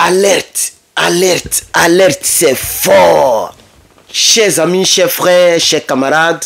Alerte, alerte, alerte, c'est fort. Chers amis, chers frères, chers camarades,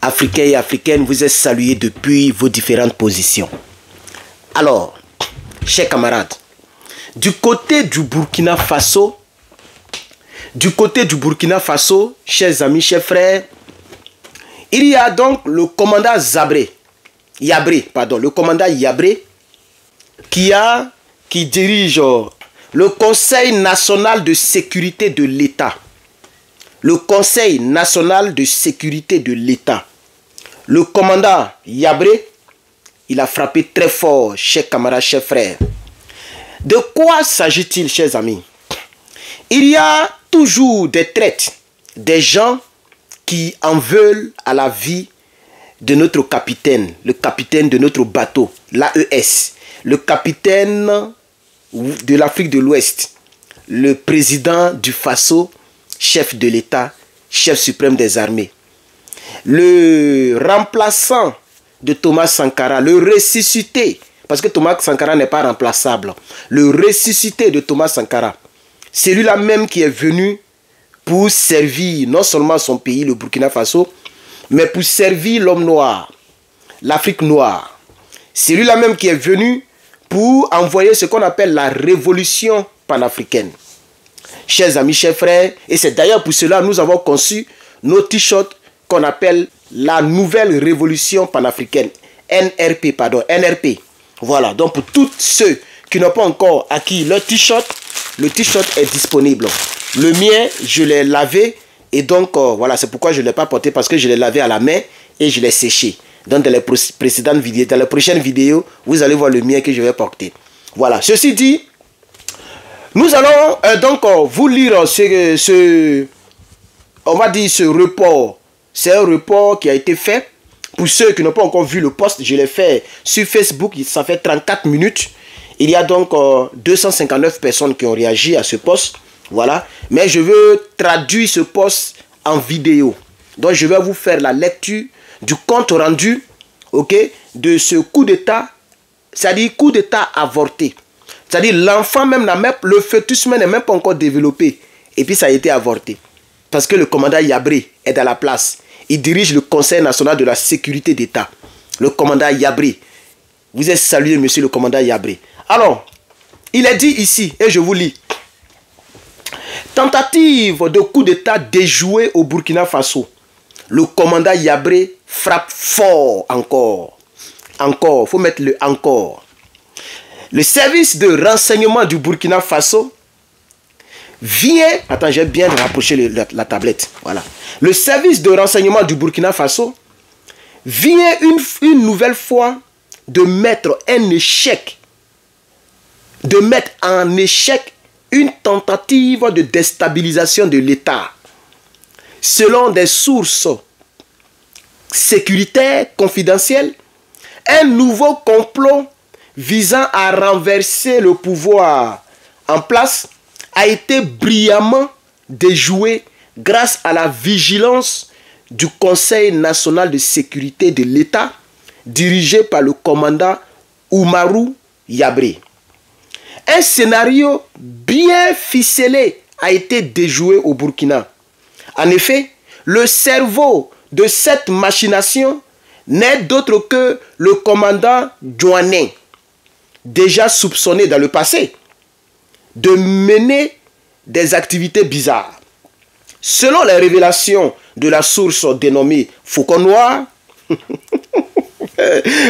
africains et africaines, vous êtes salués depuis vos différentes positions. Alors, chers camarades, du côté du Burkina Faso, chers amis, chers frères, il y a donc le commandant Yabré, qui dirige le Conseil national de sécurité de l'État. Le Conseil national de sécurité de l'État. Le commandant Yabré, il a frappé très fort, chers camarades, chers frères. De quoi s'agit-il, chers amis? Il y a toujours des traites, des gens qui en veulent à la vie de notre capitaine, le capitaine de notre bateau, l'AES, le capitaine de l'Afrique de l'Ouest, le président du Faso, chef de l'État, chef suprême des armées, le remplaçant de Thomas Sankara, le ressuscité, parce que Thomas Sankara n'est pas remplaçable, le ressuscité de Thomas Sankara, celui-là même qui est venu pour servir non seulement son pays, le Burkina Faso, mais pour servir l'homme noir, l'Afrique noire. Celui-là même qui est venu pour envoyer ce qu'on appelle la révolution panafricaine. Chers amis, chers frères, et c'est d'ailleurs pour cela que nous avons conçu nos t-shirts qu'on appelle la nouvelle révolution panafricaine. NRP. Voilà, donc pour tous ceux qui n'ont pas encore acquis leur t-shirt, le t-shirt est disponible. Le mien, je l'ai lavé et donc voilà, c'est pourquoi je ne l'ai pas porté, parce que je l'ai lavé à la main et je l'ai séché. Donc dans les précédentes vidéos, dans les prochaines vidéos, vous allez voir le mien que je vais porter. Voilà, ceci dit, nous allons donc vous lire ce report. C'est un report qui a été fait. Pour ceux qui n'ont pas encore vu le post, je l'ai fait sur Facebook, ça fait 34 minutes. Il y a donc 259 personnes qui ont réagi à ce post. Voilà. Mais je veux traduire ce post en vidéo. Donc je vais vous faire la lecture du compte rendu, ok, de ce coup d'état, c'est-à-dire coup d'état avorté. C'est-à-dire l'enfant même, le fœtus même n'est même pas encore développé. Et puis ça a été avorté. Parce que le commandant Yabré est à la place. Il dirige le Conseil national de la sécurité d'État. Le commandant Yabré. Vous êtes salué, monsieur le commandant Yabré. Alors, il est dit ici, et je vous lis. Tentative de coup d'état déjouée au Burkina Faso. Le commandant Yabré frappe fort encore. Encore, il faut mettre le encore. Le service de renseignement du Burkina Faso vient... Attends, j'ai bien rapproché la tablette. Voilà. Le service de renseignement du Burkina Faso vient une nouvelle fois de mettre en échec une tentative de déstabilisation de l'État. Selon des sources sécuritaires confidentielles, un nouveau complot visant à renverser le pouvoir en place a été brillamment déjoué grâce à la vigilance du Conseil national de sécurité de l'État dirigé par le commandant Oumarou Yabré. Un scénario bien ficelé a été déjoué au Burkina. En effet, le cerveau de cette machination n'est d'autre que le commandant Djouané, déjà soupçonné dans le passé de mener des activités bizarres. Selon les révélations de la source dénommée Faucon Noir,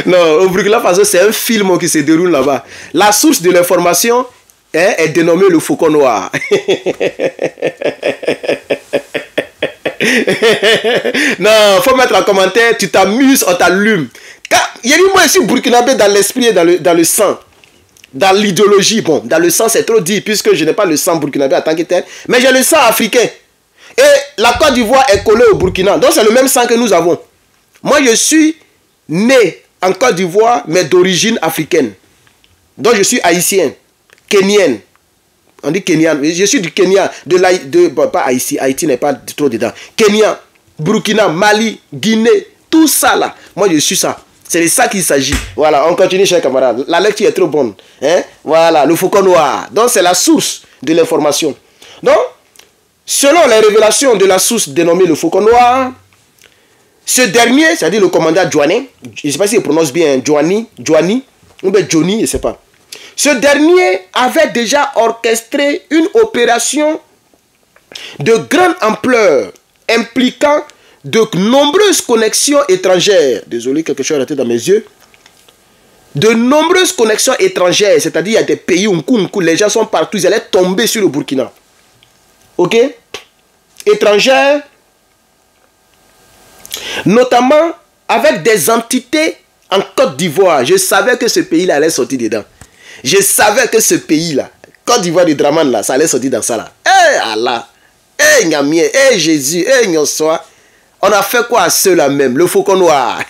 non, au Burkina Faso, c'est un film qui se déroule là-bas. La source de l'information est dénommée le Faucon Noir. Non, faut mettre en commentaire, tu t'amuses, on t'allume. Il y a eu moi ici burkinabé dans l'esprit et dans le sang. Dans l'idéologie, bon, dans le sang c'est trop dit, puisque je n'ai pas le sang burkinabé en tant que tel, mais j'ai le sang africain. Et la Côte d'Ivoire est collée au Burkina, donc c'est le même sang que nous avons. Moi je suis né en Côte d'Ivoire, mais d'origine africaine. Donc je suis haïtien, kenyan. On dit kenyan, je suis du Kenya, bon, pas Haïti, Haïti n'est pas trop dedans. Kenya, Burkina, Mali, Guinée, tout ça là, moi je suis ça. C'est de ça qu'il s'agit. Voilà, on continue, chers camarades. La lecture est trop bonne. Hein? Voilà, le faucon noir. Donc, c'est la source de l'information. Donc, selon les révélations de la source dénommée le faucon noir, ce dernier, c'est-à-dire le commandant Joanny, je ne sais pas s'il prononce bien Joanny, ou bien Johnny, je ne sais pas. Ce dernier avait déjà orchestré une opération de grande ampleur impliquant de nombreuses connexions étrangères. Désolé, quelque chose a été dans mes yeux. De nombreuses connexions étrangères, c'est-à-dire il y a des pays où les gens sont partout, ils allaient tomber sur le Burkina. Ok? Étrangères, notamment avec des entités en Côte d'Ivoire. Je savais que ce pays-là allait sortir dedans. Je savais que ce pays-là, Côte d'Ivoire de Draman, là, ça allait sortir dans ça là. Eh Allah, eh Nyamie, eh Jésus, eh Nyonsoa. On a fait quoi à ceux-là même? Le faucon noir.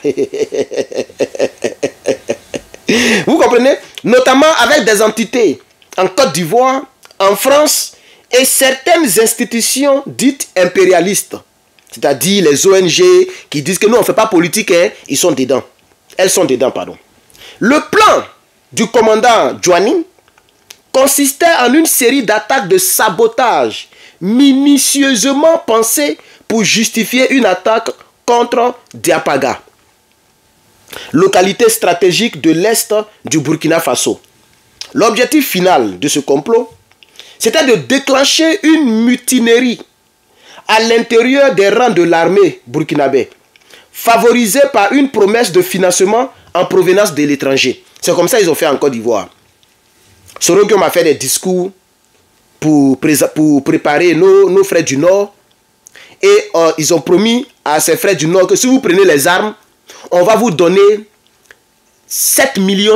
Vous comprenez? Notamment avec des entités en Côte d'Ivoire, en France et certaines institutions dites impérialistes. C'est-à-dire les ONG qui disent que nous on ne fait pas politique, hein, ils sont dedans. Elles sont dedans, pardon. Le plan du commandant Joanny consistait en une série d'attaques de sabotage minutieusement pensées pour justifier une attaque contre Diapaga, localité stratégique de l'est du Burkina Faso. L'objectif final de ce complot, c'était de déclencher une mutinerie à l'intérieur des rangs de l'armée burkinabé, favorisée par une promesse de financement en provenance de l'étranger. C'est comme ça qu'ils ont fait en Côte d'Ivoire. Sorongo m'a fait des discours pour préparer nos frères du Nord. Et ils ont promis à ces frères du Nord que si vous prenez les armes, on va vous donner 7 millions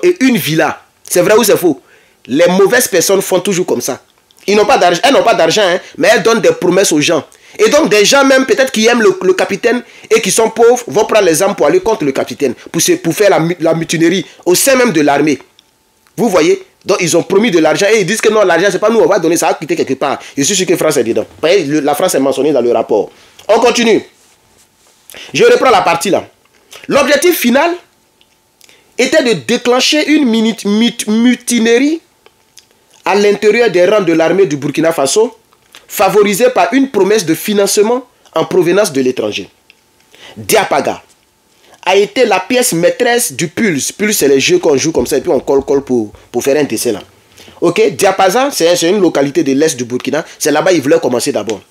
et une villa. C'est vrai ou c'est faux? Les mauvaises personnes font toujours comme ça. Elles n'ont pas d'argent, hein, mais elles donnent des promesses aux gens. Et donc des gens même peut-être qui aiment le capitaine et qui sont pauvres vont prendre les armes pour aller contre le capitaine, pour faire la mutinerie au sein même de l'armée. Vous voyez? Donc ils ont promis de l'argent et ils disent que non, l'argent c'est pas nous, on va donner, ça va quitter quelque part. Je suis sûr que France est dedans. La France est mentionnée dans le rapport. On continue. Je reprends la partie là. L'objectif final était de déclencher une mutinerie à l'intérieur des rangs de l'armée du Burkina Faso, favorisée par une promesse de financement en provenance de l'étranger. Diapaga a été la pièce maîtresse du Pulse. Pulse, c'est les jeux qu'on joue comme ça et puis on colle pour faire un dessin là. Ok, Diapaga, c'est une localité de l'est du Burkina. C'est là-bas qu'ils voulaient commencer d'abord.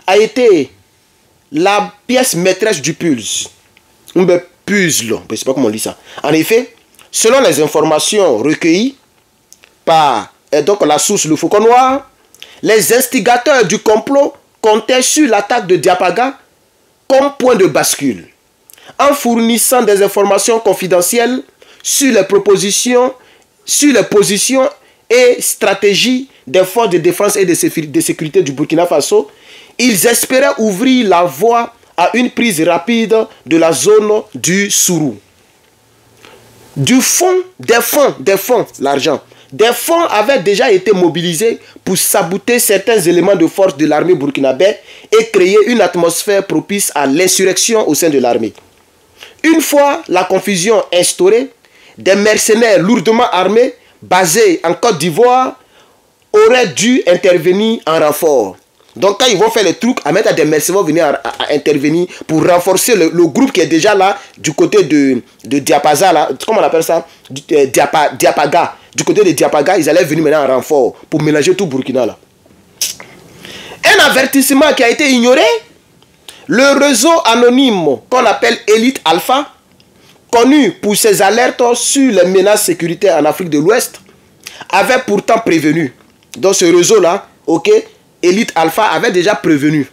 A été la pièce maîtresse du Pulse. Puzzle, je ne sais pas comment on dit ça. En effet, selon les informations recueillies par donc la source le faucon noir, les instigateurs du complot comptaient sur l'attaque de Diapaga comme point de bascule, en fournissant des informations confidentielles sur les positions et stratégies des forces de défense et de sécurité du Burkina Faso. Ils espéraient ouvrir la voie à une prise rapide de la zone du Sourou. Des fonds, l'argent. Des fonds avaient déjà été mobilisés pour saboter certains éléments de force de l'armée burkinabé et créer une atmosphère propice à l'insurrection au sein de l'armée. Une fois la confusion instaurée, des mercenaires lourdement armés, basés en Côte d'Ivoire, auraient dû intervenir en renfort. Donc quand ils vont faire les trucs, à mettre des mercenaires vont venir à intervenir pour renforcer le groupe qui est déjà là, du côté de Diapaga, là, comment on appelle ça, Diapaga. Du côté de Diapaga, ils allaient venir maintenant en renfort pour mélanger tout Burkina là. Un avertissement qui a été ignoré, le réseau anonyme qu'on appelle Elite Alpha, connu pour ses alertes sur les menaces sécuritaires en Afrique de l'Ouest, avait pourtant prévenu. Donc ce réseau-là, ok, Elite Alpha avait déjà prévenu.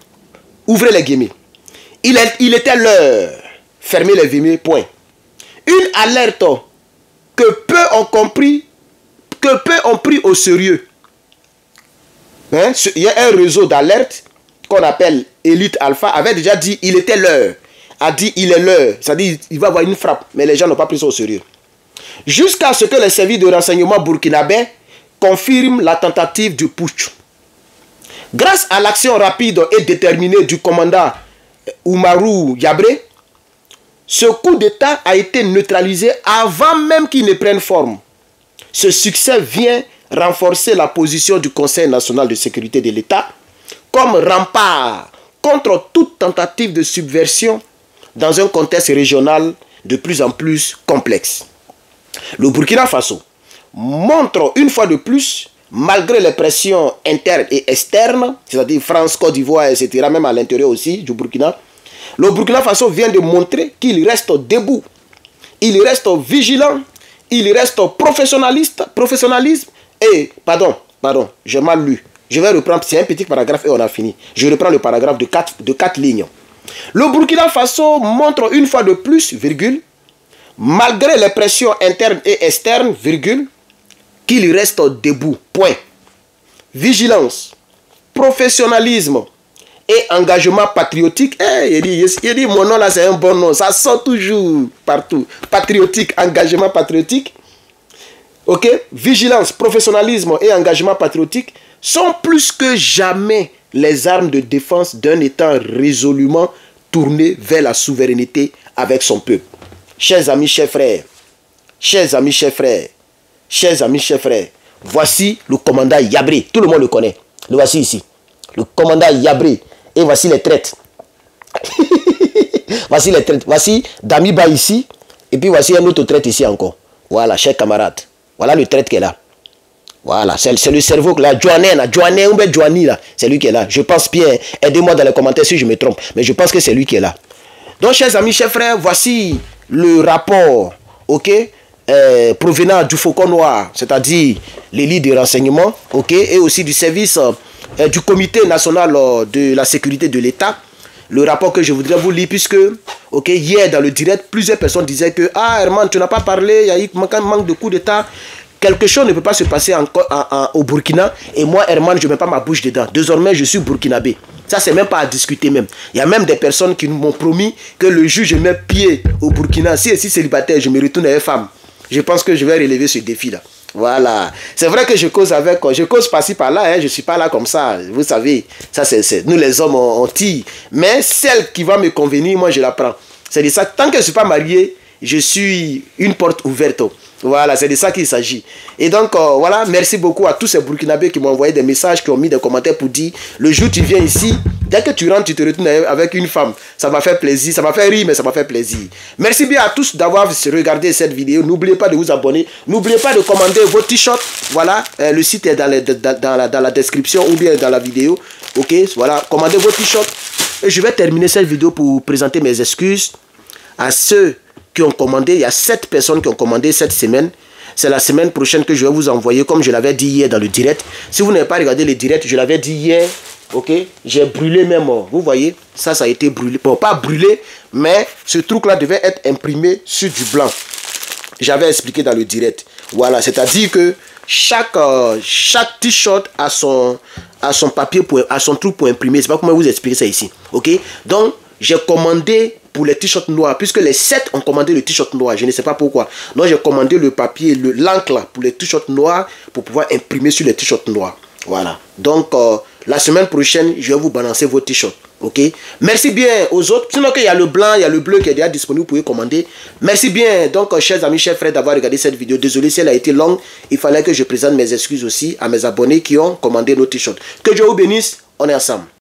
Ouvrez les guillemets. Il était l'heure. Fermez les guillemets, point. Une alerte que peu ont pris au sérieux. Hein? Il y a un réseau d'alerte qu'on appelle Elite Alpha, avait déjà dit il était l'heure. A dit il est l'heure. C'est-à-dire il va y avoir une frappe, mais les gens n'ont pas pris ça au sérieux. Jusqu'à ce que les services de renseignement burkinabé confirment la tentative du putsch. Grâce à l'action rapide et déterminée du commandant Oumarou Yabré, Ce coup d'État a été neutralisé avant même qu'il ne prenne forme. Ce succès vient renforcer la position du Conseil national de sécurité de l'État comme rempart contre toute tentative de subversion dans un contexte régional de plus en plus complexe. Le Burkina Faso montre une fois de plus, malgré les pressions internes et externes, c'est-à-dire France, Côte d'Ivoire, etc., même à l'intérieur aussi du Burkina, le Burkina Faso vient de montrer qu'il reste debout, il reste vigilant, il reste professionnalisme et, pardon, j'ai mal lu. Je vais reprendre, c'est un petit paragraphe et on a fini. Je reprends le paragraphe de 4 lignes. Le Burkina Faso montre une fois de plus, virgule, malgré les pressions internes et externes, virgule, qu'il reste debout, point. Vigilance, professionnalisme et engagement patriotique. Il dit mon nom là c'est un bon nom, ça sort toujours partout. Patriotique, engagement patriotique. Ok, vigilance, professionnalisme et engagement patriotique sont plus que jamais les armes de défense d'un État résolument tourné vers la souveraineté avec son peuple. Chers amis, chers frères, chers amis, chers frères, chers amis, chers frères, voici le commandant Yabré. Tout le monde le connaît. Le voici ici. Le commandant Yabré. Et voici les traites. Voici les traites. Voici Damiba ici. Et puis voici un autre traite ici encore. Voilà, chers camarades. Voilà le traite qui est là. Voilà, c'est le cerveau là. Joanné là. C'est lui qui est là. Je pense bien. Aidez-moi dans les commentaires si je me trompe. Mais je pense que c'est lui qui est là. Donc, chers amis, chers frères, voici le rapport, ok, provenant du Faucon Noir, c'est-à-dire l'élite de renseignement, ok, et aussi du service du Comité national de la sécurité de l'État. Le rapport que je voudrais vous lire, puisque, ok, hier dans le direct, plusieurs personnes disaient que, ah Herman, tu n'as pas parlé, il y a eu un manque de coup d'État. Quelque chose ne peut pas se passer au Burkina. Et moi, Herman, je ne mets pas ma bouche dedans. Désormais, je suis burkinabé. Ça, c'est même pas à discuter même. Il y a même des personnes qui m'ont promis que le jour où je mets pied au Burkina, si je suis célibataire, je me retourne à une femme. Je pense que je vais relever ce défi-là. Voilà. C'est vrai que je cause par-ci par-là. Hein. Je ne suis pas là comme ça. Vous savez, ça c'est nous les hommes, on tire. Mais celle qui va me convenir, moi, je la prends. C'est de ça. Tant que je ne suis pas marié, je suis une porte ouverte. Voilà, c'est de ça qu'il s'agit. Et donc, voilà, merci beaucoup à tous ces Burkinabés qui m'ont envoyé des messages, qui ont mis des commentaires pour dire, le jour où tu viens ici, dès que tu rentres, tu te retournes avec une femme. Ça m'a fait plaisir, ça m'a fait rire, mais ça m'a fait plaisir. Merci bien à tous d'avoir regardé cette vidéo. N'oubliez pas de vous abonner. N'oubliez pas de commander vos t-shirts. Voilà, le site est dans la description ou bien dans la vidéo. Ok, voilà, commandez vos t-shirts. Et je vais terminer cette vidéo pour présenter mes excuses à ceux qui ont commandé. Il y a 7 personnes qui ont commandé cette semaine. C'est la semaine prochaine que je vais vous envoyer, comme je l'avais dit hier dans le direct. Si vous n'avez pas regardé le direct, je l'avais dit hier. Ok, j'ai brûlé même. Vous voyez, ça a été brûlé. Bon, pas brûlé, mais ce truc-là devait être imprimé sur du blanc. J'avais expliqué dans le direct. Voilà, c'est-à-dire que chaque t-shirt a son papier, a son truc pour imprimer. Je ne sais pas comment vous expliquer ça ici. Ok, donc j'ai commandé pour les t-shirts noirs, puisque les 7 ont commandé le t-shirt noir, je ne sais pas pourquoi. Donc j'ai commandé le papier, l'encre pour les t-shirts noirs, pour pouvoir imprimer sur les t-shirts noirs. Voilà. Donc la semaine prochaine, je vais vous balancer vos t-shirts. Ok. Merci bien aux autres. Sinon qu'il y a le blanc, il y a le bleu qui est déjà disponible, vous pouvez commander. Merci bien. Donc chers amis, chers frères, d'avoir regardé cette vidéo. Désolé si elle a été longue. Il fallait que je présente mes excuses aussi à mes abonnés qui ont commandé nos t-shirts. Que Dieu vous bénisse. On est ensemble.